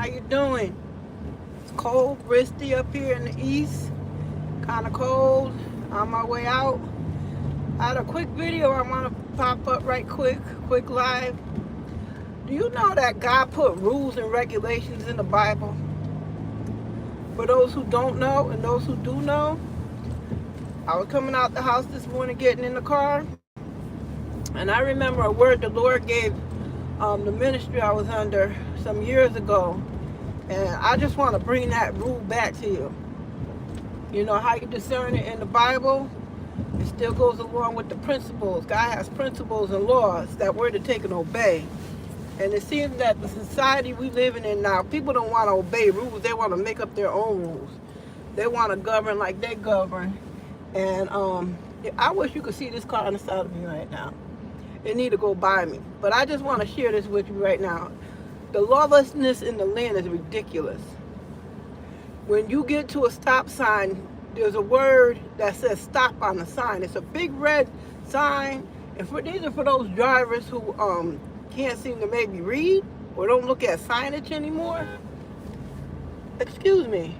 you doing? It's cold, risky up here in the east. Kind of cold. On my way out. I had a quick video I want to pop up right quick live. Do you know that God put rules and regulations in the Bible? For those who don't know and those who do know, I was coming out the house this morning, getting in the car, and I remember a word the Lord gave the ministry I was under some years ago, and I just want to bring that rule back to you. You know how you discern it in the Bible? It still goes along with the principles. God has principles and laws that we're to take and obey. And it seems that the society we living in now, people don't want to obey rules. They want to make up their own rules. They want to govern like they govern. And I wish you could see this car on the side of me right now. It need to go by me. But I just want to share this with you right now. The lawlessness in the land is ridiculous. When you get to a stop sign, there's a word that says stop on the sign. It's a big red sign. And these are for those drivers who can't seem to maybe read or don't look at signage anymore. Excuse me.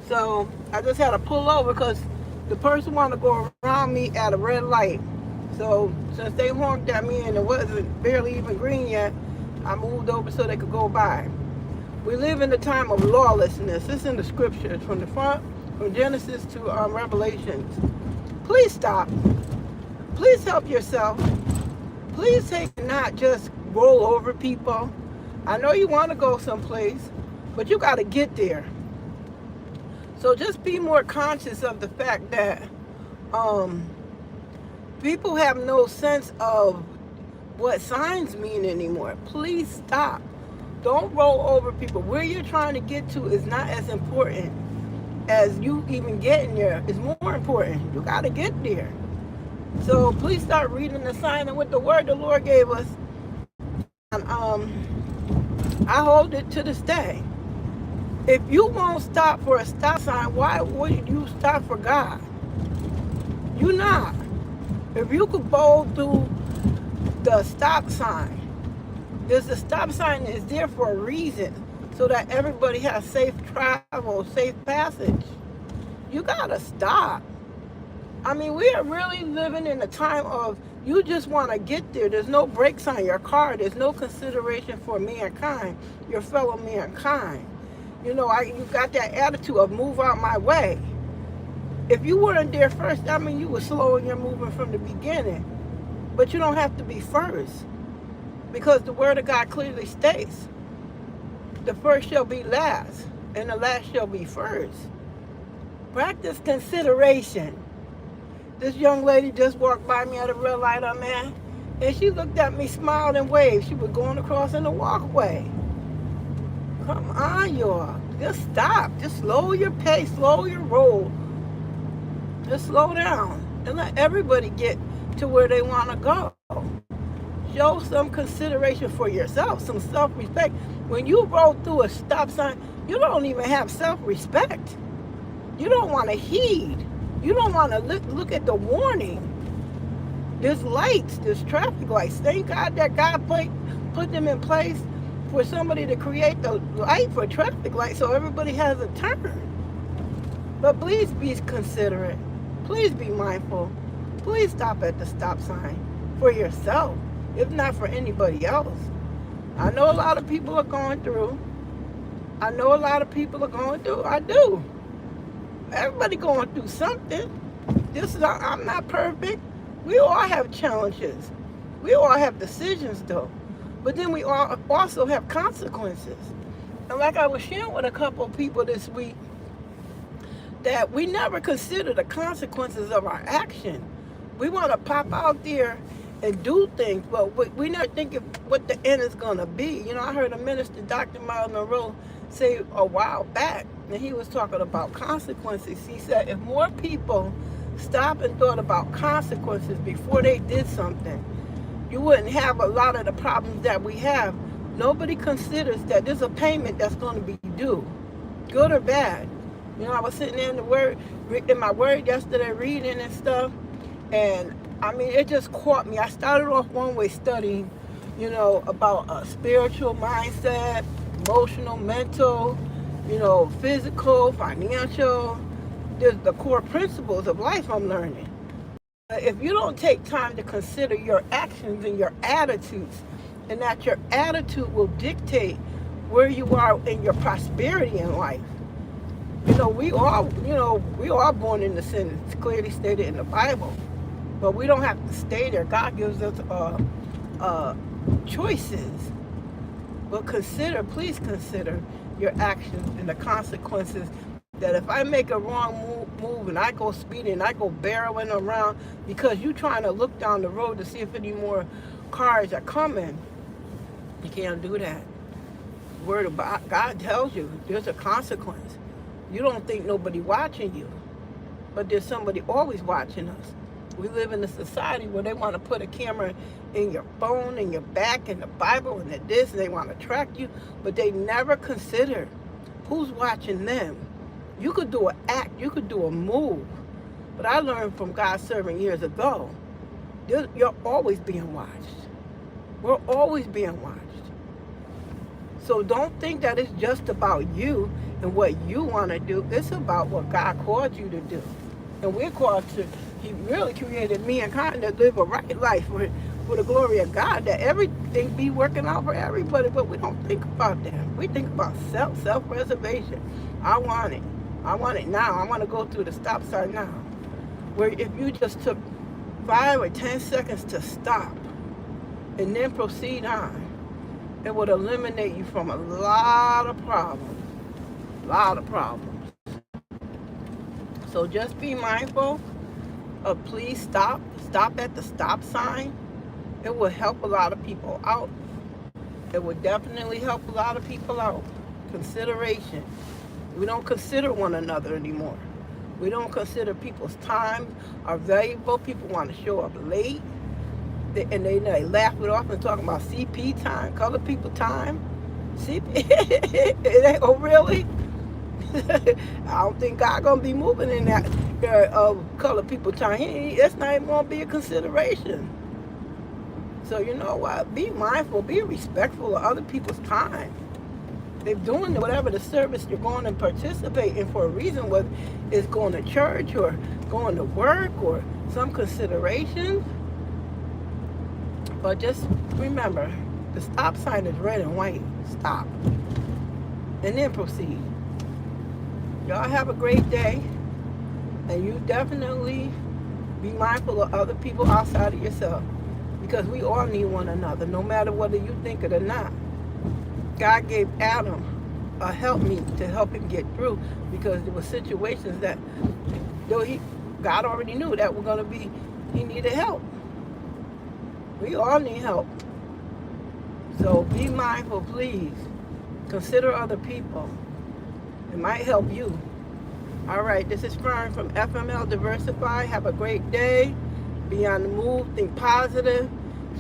So I just had to pull over because the person wanted to go around me at a red light. So since they honked at me and it wasn't barely even green yet, I moved over so they could go by. We live in the time of lawlessness. This is in the scriptures from the front, from Genesis to Revelations. Please stop. Please help yourself. Please take not just roll over people. I know you want to go someplace, but you got to get there. So just be more conscious of the fact that people have no sense of what signs mean anymore. Please stop. Don't roll over people. Where you're trying to get to is not as important as you even getting there. It's more important. You got to get there. So please start reading the sign and with the word the Lord gave us. And I hold it to this day. If you won't stop for a stop sign, why would you stop for God? You not. If you could bowl through the stop sign, there's a stop sign is there for a reason, so that everybody has safe travel, safe passage. You gotta stop. I mean, we are really living in a time of you just want to get there. There's no brakes on your car. There's no consideration for mankind, your fellow mankind. You know, you got that attitude of move out my way. If you weren't there first, I mean, you were slowing your movement from the beginning. But you don't have to be first. Because the word of God clearly states, the first shall be last, and the last shall be first. Practice consideration. This young lady just walked by me at a red light on there, and she looked at me, smiled, and waved. She was going across in the walkway. Come on, y'all. Just stop. Just slow your pace, slow your roll. Just slow down and let everybody get to where they want to go. Show some consideration for yourself, some self-respect. When you roll through a stop sign, you don't even have self-respect. You don't want to heed. You don't want to look at the warning. There's lights, there's traffic lights. Thank God that God put them in place for somebody to create the light for traffic light so everybody has a turn. But please be considerate. Please be mindful. Please stop at the stop sign for yourself, if not for anybody else. I know a lot of people are going through. I know a lot of people are going through. I do. Everybody going through something. I'm not perfect. We all have challenges. We all have decisions though. But then we all also have consequences. And like I was sharing with a couple of people this week, that we never consider the consequences of our action. We want to pop out there and do things, but we're not thinking what the end is going to be. You know, I heard a minister, Dr. Miles Monroe, say a while back, and he was talking about consequences. He said if more people stopped and thought about consequences before they did something, you wouldn't have a lot of the problems that we have. Nobody considers that there's a payment that's going to be due, good or bad. You know, I was sitting there in my word yesterday reading and stuff, and I mean, it just caught me. I started off one way studying, about a spiritual mindset, emotional, mental, physical, financial. There's the core principles of life I'm learning. If you don't take time to consider your actions and your attitudes, and that your attitude will dictate where you are in your prosperity in life. We all born into sin. It's clearly stated in the Bible. But we don't have to stay there. God gives us choices. But please consider your actions and the consequences. That if I make a wrong move and I go speeding and I go barreling around because you're trying to look down the road to see if any more cars are coming, you can't do that. Word of God tells you there's a consequence. You don't think nobody watching you, but there's somebody always watching us. We live in a society where they want to put a camera in your phone, in your back, in the Bible, and this, and they want to track you, but they never consider who's watching them. You could do an act, you could do a move, but I learned from God's servant years ago, you're always being watched. We're always being watched. So don't think that it's just about you and what you want to do. It's about what God called you to do. And we're called to, He really created mankind to live a right life for the glory of God, that everything be working out for everybody, but we don't think about that. We think about self-preservation. I want it now. I want to go through the stop sign now. Where if you just took 5 or 10 seconds to stop and then proceed on, it would eliminate you from a lot of problems. So just be mindful of please stop at the stop sign. It will help a lot of people out. It would definitely help a lot of people out. Consideration. We don't consider one another anymore. We don't consider people's time are valuable. People want to show up late. And they laugh it off and talking about CP time, colored people time. CP? Oh, really? I don't think God gonna be moving in that colored people time. It's not even gonna be a consideration. So you know what? Be mindful, be respectful of other people's time. They're doing whatever the service you're going to participate in for a reason, whether it's going to church or going to work or some consideration. But just remember, the stop sign is red and white. Stop. And then proceed. Y'all have a great day. And you definitely be mindful of other people outside of yourself. Because we all need one another, no matter whether you think it or not. God gave Adam a helpmeet to help him get through, because there were situations that God already knew that were going to be, he needed help. We all need help. So be mindful, please. Consider other people. It might help you. All right, this is Fern from FML Diversify. Have a great day. Be on the move. Think positive.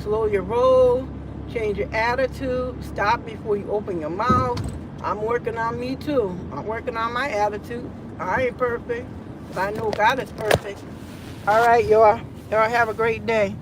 Slow your roll. Change your attitude. Stop before you open your mouth. I'm working on me too. I'm working on my attitude. I ain't perfect, but I know God is perfect. All right, y'all. Y'all have a great day.